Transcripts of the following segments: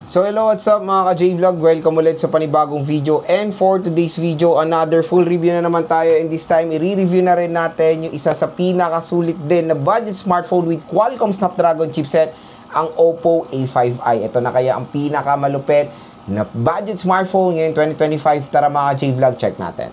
So hello, what's up mga ka-J-Vlog? Welcome ulit sa panibagong video. And for today's video, another full review na naman tayo. And this time, i-review na rin natin yung isa sa pinakasulit din na budget smartphone with Qualcomm Snapdragon chipset, ang Oppo A5i. Ito na kaya ang pinakamalupit na budget smartphone ngayon 2025. Tara mga ka-J-Vlog, check natin.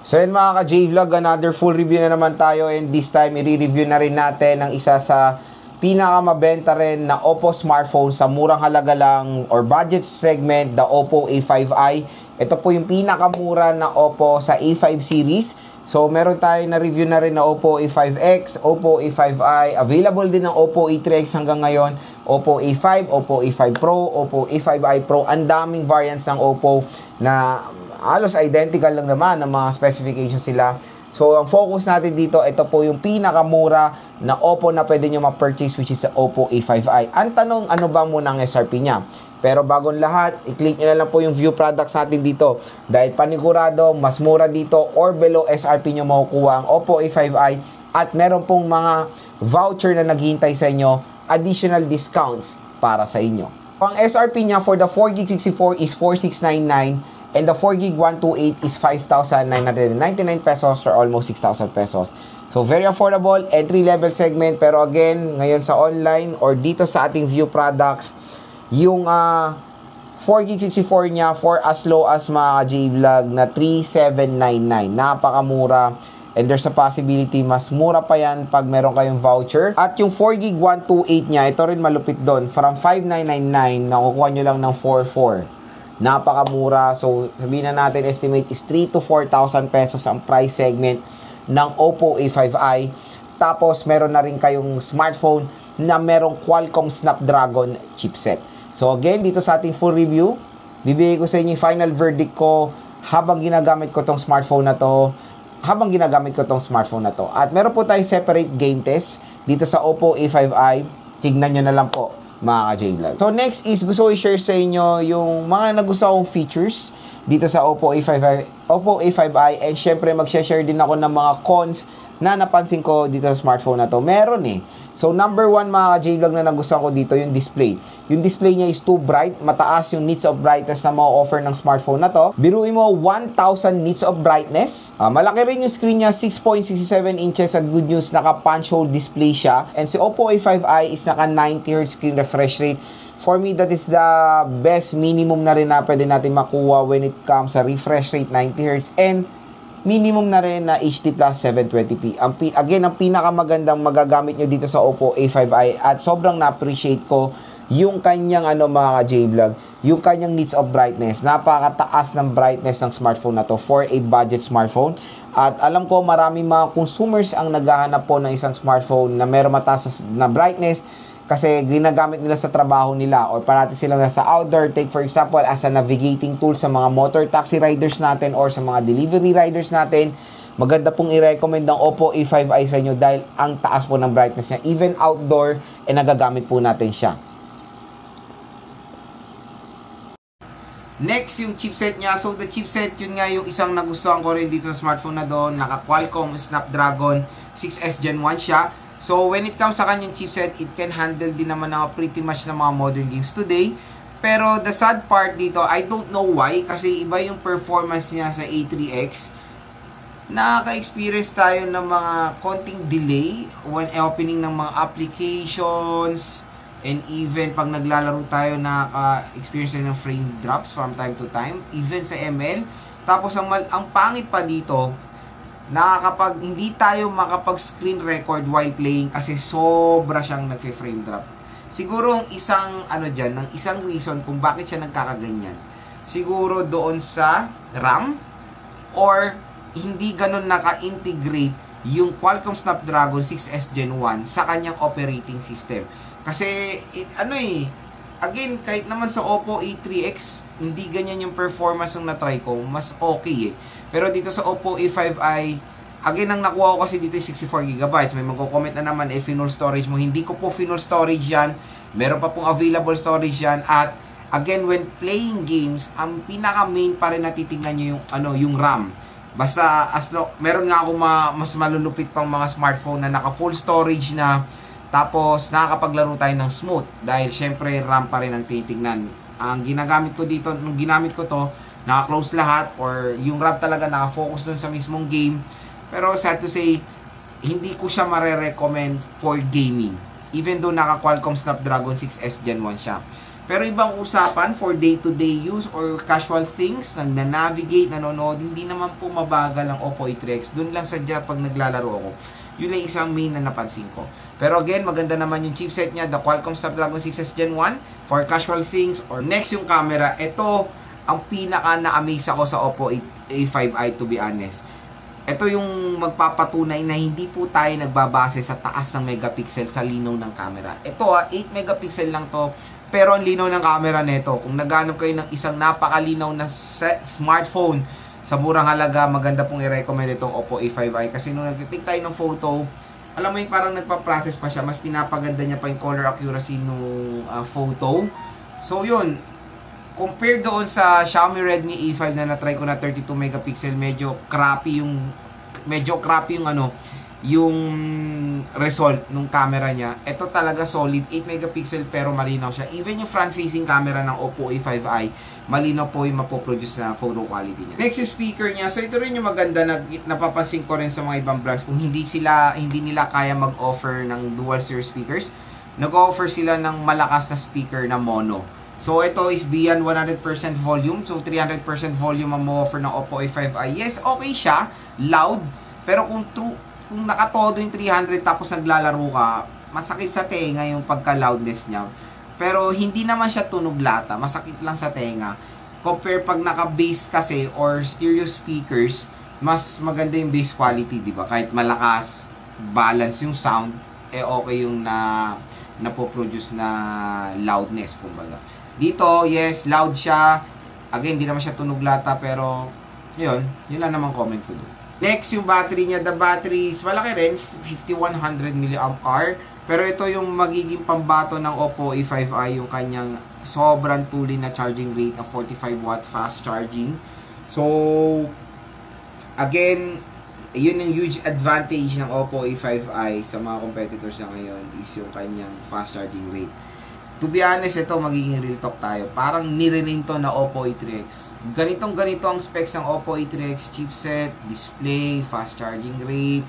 So yun mga ka-J-Vlog, another full review na naman tayo, and this time i-review na rin natin ang isa sa pinakamabenta rin na Oppo smartphone sa murang halaga lang or budget segment, the Oppo A5i. Ito po yung pinakamura na Oppo sa A5 series. So meron tayo na review na rin na Oppo A5X, Oppo A5i, available din ng Oppo A3X hanggang ngayon, Oppo A5, Oppo A5 Pro, Oppo A5i Pro. Ang daming variants ng Oppo na halos identical lang naman ng mga specifications sila. So, ang focus natin dito, ito po yung pinakamura na Oppo na pwede nyo ma-purchase, which is sa Oppo A5i. Ang tanong, ano ba muna ang SRP niya? Pero bagong lahat, i-click nyo na lang po yung view products natin dito. Dahil panigurado, mas mura dito or below SRP nyo makukuha ang Oppo A5i. At meron pong mga voucher na naghihintay sa inyo, additional discounts para sa inyo. Ang SRP niya for the 4GB64 is 4,699. And the 4GB 128 is 5,999 pesos or almost 6,000 pesos. So, very affordable, entry-level segment. Pero again, ngayon sa online or dito sa ating view products, yung 4GB 64 niya for as low as mga J-Vlog na 3,799. Napakamura. And there's a possibility mas mura pa yan pag meron kayong voucher. At yung 4GB 128 niya, ito rin malupit doon. From 5,999, nakukuha nyo lang ng 4,400. Napakamura. So, sabihin na natin, estimate is 3,000 to 4,000 pesos ang price segment ng Oppo A5i. Tapos, meron na rin kayong smartphone na merong Qualcomm Snapdragon chipset. So, again, dito sa ating full review, bibigay ko sa inyo yung final verdict ko habang ginagamit ko tong smartphone na to. At meron po tayong separate game test dito sa Oppo A5i. Tignan nyo na lang po mga ka-J-Vlog. So next is gusto ko i-share sa inyo yung mga nagustuhan kong features dito sa Oppo A5i, and syempre mag-share din ako ng mga cons na napansin ko dito sa smartphone na to. Meron eh. So number 1 mga ka-J-Vlog na nagustuhan ko dito, yung display. Yung display niya is too bright. Mataas yung nits of brightness na ma-offer ng smartphone na to. Biruin mo 1,000 nits of brightness. Malaki rin yung screen niya, 6.67 inches, at good news, naka punch hole display siya. And si Oppo A5i is naka 90Hz screen refresh rate. For me, that is the best minimum na rin na pwede natin makuha when it comes sa refresh rate, 90Hz. And minimum na rin na HD plus 720p. Again, ang pinakamagandang magagamit nyo dito sa Oppo A5i, at sobrang na-appreciate ko yung kanyang mga ka-J-Vlog, yung kanyang nits of brightness. Napakataas ng brightness ng smartphone na to for a budget smartphone. At alam ko maraming mga consumers ang naghahanap po ng isang smartphone na meron mataas na brightness kasi ginagamit nila sa trabaho nila or parati sila nasa outdoor. Take for example as a navigating tool sa mga motor taxi riders natin or sa mga delivery riders natin. Maganda pong i-recommend ng Oppo A5i sa inyo dahil ang taas po ng brightness niya. Even outdoor, nagagamit po natin siya. Next, yung chipset niya. So, the chipset, yun nga yung isang nagustuhan ko rin dito sa smartphone na doon. Naka Qualcomm Snapdragon 6S Gen 1 siya. So, when it comes sa kanyang chipset, it can handle din naman pretty much ng mga modern games today. Pero, the sad part dito, I don't know why, kasi iba yung performance niya sa A3X. Nakaka-experience tayo ng mga konting delay when opening ng mga applications, and even pag naglalaro tayo, nakaka-experience tayo ng frame drops from time to time, even sa ML. Tapos, ang pangit pa dito, hindi tayo makapag-screen record while playing kasi sobra siyang nagfe-frame drop. Siguro isang reason kung bakit siya nagkakaganyan. Siguro doon sa RAM or hindi ganun naka-integrate yung Qualcomm Snapdragon 6S Gen 1 sa kanyang operating system. Kasi again, kahit naman sa Oppo A3X, hindi ganyan yung performance ng na-try ko, mas okay eh. Pero dito sa Oppo A5i, again, ang nakuha ko kasi dito is 64GB. May magko-comment na naman, full storage mo. Hindi ko po full storage yan. Meron pa pong available storage yan. At Again, when playing games, ang pinaka main pa rin natitingnan nyo yung RAM. Basta meron nga ako mas malulupit pang mga smartphone na naka full storage na, tapos nakakapaglaro tayo ng smooth dahil syempre RAM pa rin ang titingnan. Ang ginagamit ko dito, nung ginamit ko to, naka-close lahat or yung RAM talaga naka-focus dun sa mismong game. Pero sad to say, hindi ko siya mare-recommend for gaming. Even though naka Qualcomm Snapdragon 6S Gen 1 siya. Pero ibang usapan for day-to-day use or casual things, nag-navigate, nanonood, hindi naman po mabagal ang Oppo A3X. Doon lang sadya pag naglalaro ako. Yun lang isang main na napansin ko. Pero again, maganda naman yung chipset niya, the Qualcomm Snapdragon 6S Gen 1 for casual things. Or next yung camera, ito ang pinaka na-amaze ako sa Oppo A5i, to be honest. Ito yung magpapatunay na hindi po tayo nagbabase sa taas ng megapixel sa linaw ng camera. Ito 8 megapixel lang to, pero ang linaw ng camera nito, kung naghanap kayo ng isang napakalinaw na smartphone sa murang halaga, maganda pong i-recommend itong Oppo A5i. Kasi nung nag-take tayo ng photo, alam mo yung parang nagpa-process pa siya, mas pinapaganda niya pa yung color accuracy nung photo. So yun, compared doon sa Xiaomi Redmi A5 na na-try ko na 32 megapixel, medyo crappy yung yung result nung camera niya. Ito talaga solid 8 megapixel pero malinaw siya. Even yung front-facing camera ng Oppo A5i, malinaw po yung mapoproduce na photo quality niya. Next yung speaker niya. So ito rin yung maganda na napapansin ko rin sa mga ibang brands. Kung hindi nila kaya mag-offer ng dual series speakers, nag-offer sila ng malakas na speaker na mono. So ito is beyond 100% volume. So 300% volume ang mo-offer ng Oppo A5i. Yes, okay siya, loud, pero kung nakatodo yung 300 tapos naglalaro ka, masakit sa tenga yung pagka-loudness niya. Pero hindi naman siya tunog lata, masakit lang sa tenga. Compare pag naka-bass kasi or stereo speakers, mas maganda yung bass quality, di ba? Kahit malakas, balance yung sound, okay yung napoproduce na loudness, kumbaga. Dito, yes, loud siya. Again, hindi naman siya tunog lata, pero yun lang naman comment ko doon. Next, yung battery niya. The battery is malaki rin, 5100 mAh. Pero ito yung magiging pambato ng Oppo A5i, yung kanyang sobrang tuloy na charging rate na 45 watt fast charging. So, again, yun yung huge advantage ng Oppo A5i sa mga competitors na ngayon is yung kanyang fast charging rate. To be honest, ito magiging real talk tayo. Parang nirename to na Oppo A3X. Ganito ang specs ng Oppo A3X, chipset, display, fast charging rate,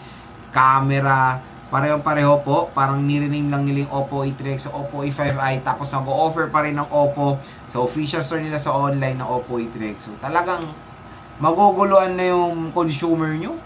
camera, parehong-pareho po. Parang nirename lang nila yung Oppo A3X sa Oppo A5i, tapos nag-o-offer pa rin ng Oppo sa official store nila sa online ng Oppo A3X. So talagang maguguluhan na yung consumer nyo.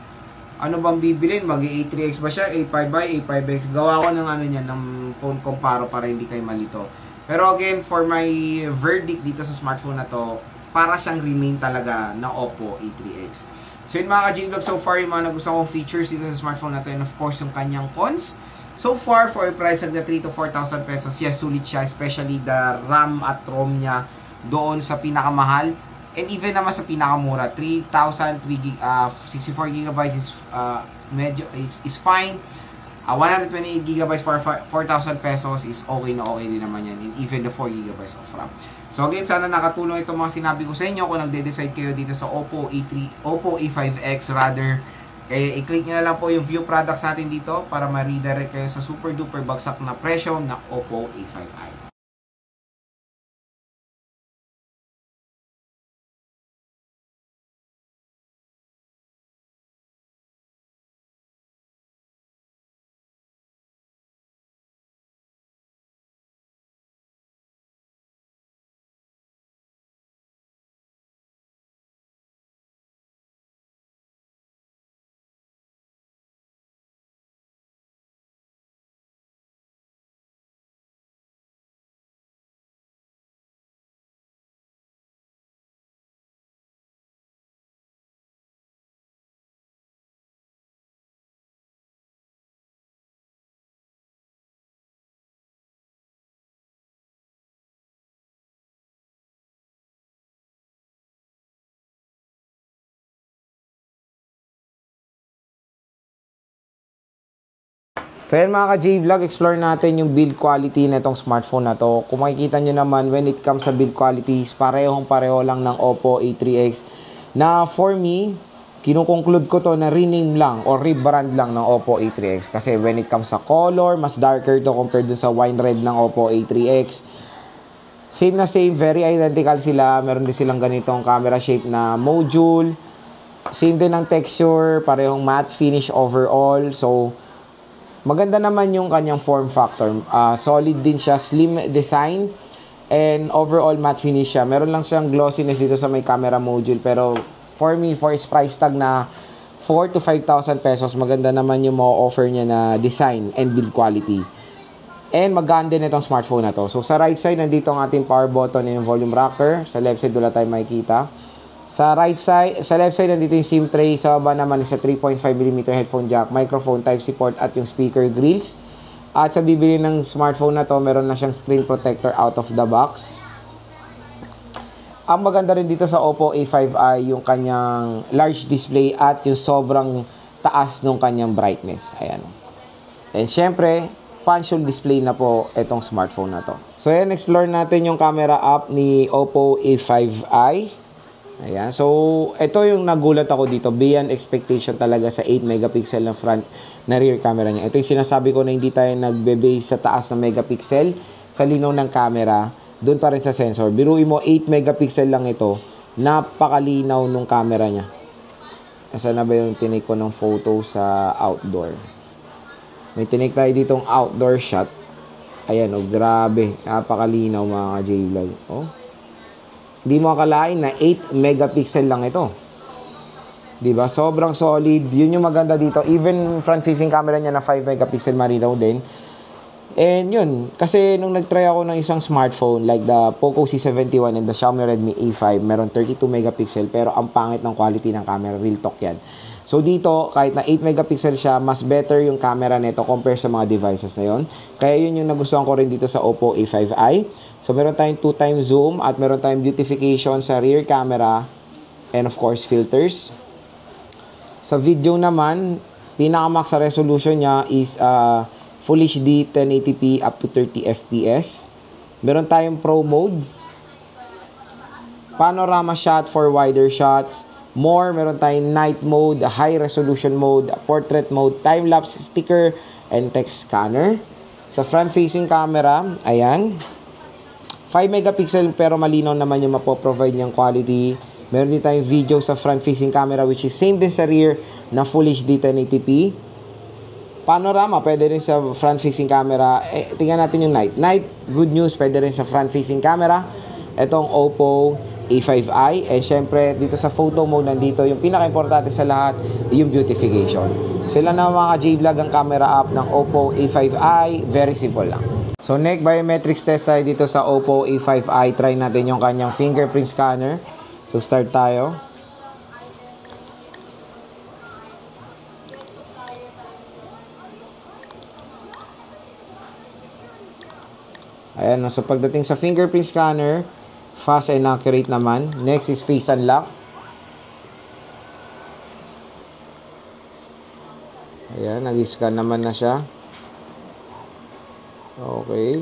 Ano bang bibilin? Mag-A3X ba siya? A5i, A5X? Gawa ko ng ng phone comparo para hindi kayo malito. Pero again, for my verdict dito sa smartphone na to, para siyang remain talaga na Oppo A3X. So yun mga ka-G-Vlog, so far yung mga nagustuhan kong features dito sa smartphone na to, and of course yung kanyang cons. So far, for a price na 3,000 to 4,000 pesos, yes, sulit siya, especially the RAM at ROM niya doon sa pinakamahal. And even naman sa pinakamura, 3,000, 64 GB is fine. 128 GB for 4,000 pesos is okay na okay din naman yan. And even the 4 GB of RAM. So again, sana nakatulong itong mga sinabi ko sa inyo. Kung nagde-decide kayo dito sa Oppo A5X rather, i-click nyo na lang po yung view products natin dito para ma-redirect kayo sa super duper bagsak na presyo na Oppo A5i. So yan mga ka-J-Vlog, explore natin yung build quality na itong smartphone na to. Kung makikita nyo naman, when it comes sa build quality, parehong-pareho lang ng Oppo A3X. Na for me, kinukonclude ko to na rename lang or rebrand lang ng Oppo A3X. Kasi when it comes sa color, mas darker to compared dun sa wine red ng Oppo A3X. Same na same, very identical sila. Meron din silang ganitong camera shape na module. Same din ang texture, parehong matte finish overall. So, maganda naman yung kanyang form factor. Solid din siya, slim design, and overall matte finish siya. Meron lang siyang glossiness dito sa may camera module. Pero for me, for its price tag na 4,000 to 5,000 pesos, maganda naman yung ma-offer niya na design and build quality. And magaan din itong smartphone na to. So sa right side, nandito ang ating power button and yung volume rocker. Sa left side, wala tayong makikita. Sa left side, nandito yung SIM tray. Sa baba naman is a 3.5mm headphone jack, microphone, Type-C port, at yung speaker grills. At sa bibili ng smartphone na to, meron na siyang screen protector out of the box. Ang maganda rin dito sa Oppo A5i, yung kanyang large display at yung sobrang taas ng kanyang brightness. Ayan. And syempre, punch hole display na po itong smartphone na to. So ayan, explore natin yung camera app ni Oppo A5i. Ayan. So, ito yung nagulat ako dito. Beyond expectation talaga sa 8 megapixel na front na rear camera niya. Ito yung sinasabi ko na hindi tayo nagbe-base sa taas na megapixel sa linaw ng camera. Doon pa rin sa sensor. Biruin mo, 8 megapixel lang ito. Napakalinaw nung camera niya. Asan na ba yung tinake ko ng photo sa outdoor? May tinake tayo ditong outdoor shot. Ayan, oh, grabe. Napakalinaw mga ka-J-Vlog. Oh. Hindi mo akalain na 8 megapixel lang ito. Diba? Sobrang solid. Yun yung maganda dito. Even front-facing camera niya na 5 megapixel marinaw din. And yun. Kasi nung nag-try ako ng isang smartphone like the Poco C71 and the Xiaomi Redmi A5, meron 32 megapixel pero ang pangit ng quality ng camera. Real talk yan. So dito, kahit na 8 megapixel siya, mas better yung camera nito compare sa mga devices na yon. Kaya yun yung nagustuhan ko rin dito sa Oppo A5i. So meron tayong 2x zoom at meron tayong beautification sa rear camera and of course filters. Sa video naman, pinaka-max sa resolution niya is Full HD 1080p up to 30 fps. Meron tayong Pro mode, panorama shot for wider shots. More, meron tayong night mode, high resolution mode, portrait mode, time-lapse sticker, and text scanner. Sa front-facing camera, ayan. 5 megapixel pero malinaw naman yung mapoprovide niyang quality. Meron din tayong video sa front-facing camera which is same din sa rear na Full HD 1080p. Panorama, pwede rin sa front-facing camera. Tingnan natin yung night. Night, good news, pwede rin sa front-facing camera. Itong Oppo A5i. And syempre, dito sa photo mode, nandito yung pinaka-importante sa lahat, yung beautification. So, ilan na mga J-Vlog ang camera app ng Oppo A5i. Very simple lang. So, next, biometrics test tayo dito sa Oppo A5i. Try natin yung kanyang fingerprint scanner. So, start tayo. Ayan, so pagdating sa fingerprint scanner, fast and accurate naman. Next is face unlock. Ayan, nag-scan naman na siya. Okay.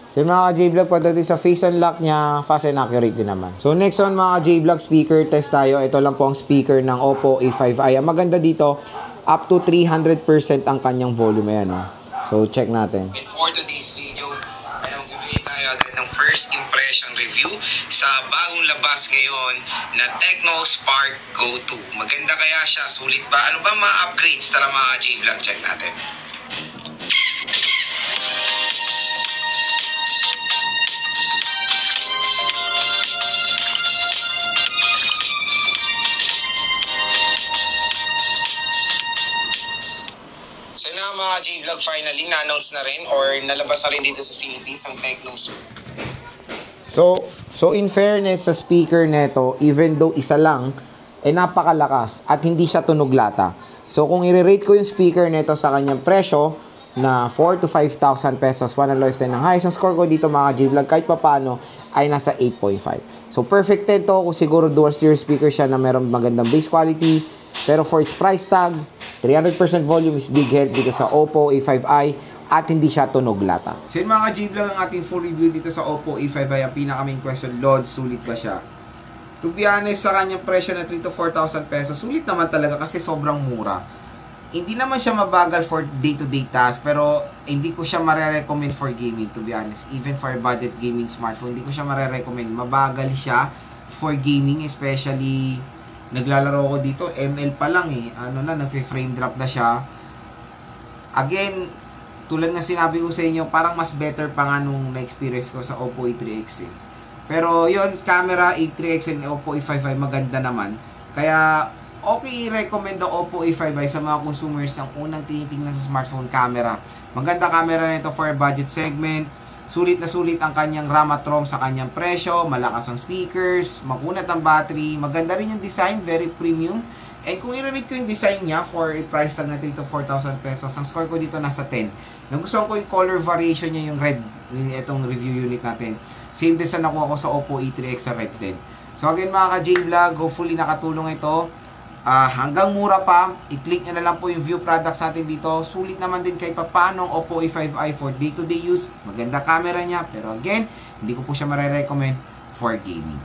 So mga ka-J-Vlog, pagdating sa face unlock niya, fast and accurate din naman. So next on mga ka-J-Vlog, speaker test tayo. Ito lang po ang speaker ng Oppo A5i. Ang maganda dito, up to 300% ang kanyang volume. Ayan, oh. So check natin. For today's video, ay magbibigay tayo agad ng first impression review sa bagong labas ngayon na Tecno Spark Go 2. Maganda kaya siya? Sulit ba? Ano ba mga upgrades? Tara mga J-Vlog, check natin. J-Vlog finally na-announce na rin or nalabas na rin dito sa Philippines ang Tecno Spark. So in fairness sa speaker neto, even though isa lang, napakalakas at hindi siya tunog lata. So kung i-rate ko yung speaker neto sa kanyang presyo, na 4 to 5,000 pesos. One and lowest din ng highest. Ang score ko dito mga J-Vlog kahit papano ay nasa 8.5. So perfect 10 to kung siguro dual stereo speaker siya na meron magandang bass quality. Pero for its price tag, 300% volume is big help dito sa Oppo A5i at hindi siya tunog lata. So yun mga J-Vlog ang ating full review dito sa Oppo A5i. Ang pinaka main question, Lord, sulit ba siya? To be honest, sa kanyang presyo na 3 to 4,000 pesos, sulit naman talaga kasi sobrang mura. Hindi naman siya mabagal for day-to-day tasks, pero hindi ko siya marirecommend for gaming, to be honest. Even for budget gaming smartphone, hindi ko siya marirecommend. Mabagal siya for gaming, especially naglalaro ko dito, ML pa lang eh. Ano na, nag-frame drop na siya. Again, tulad ng sinabi ko sa inyo, parang mas better pa nga nung na-experience ko sa Oppo A3X eh. Pero yun, camera A3X and Oppo A5i maganda naman. Kaya okay i-recommend ang Oppo A5i sa mga consumers ang unang tinitingnan sa smartphone camera. Maganda camera nito for budget segment. Sulit na sulit ang kanyang RAM at ROM sa kanyang presyo. Malakas ang speakers, makunat ang battery. Maganda rin yung design, very premium. And kung i-rate ko yung design niya for a price tag na 3 to 4,000 pesos, ang score ko dito nasa 10. Nagustuhan ko yung color variation niya, yung red, itong review unit natin. Same din sa nakuha ko sa Oppo A3X sa red din. So again mga ka-J-Vlog, hopefully nakatulong ito. Hanggang mura pa, i-click nyo na lang po yung view products natin dito. Sulit naman din kahit paano ang Oppo A5i for day-to-day use. Maganda camera niya, pero again, hindi ko po siya marirecommend for gaming.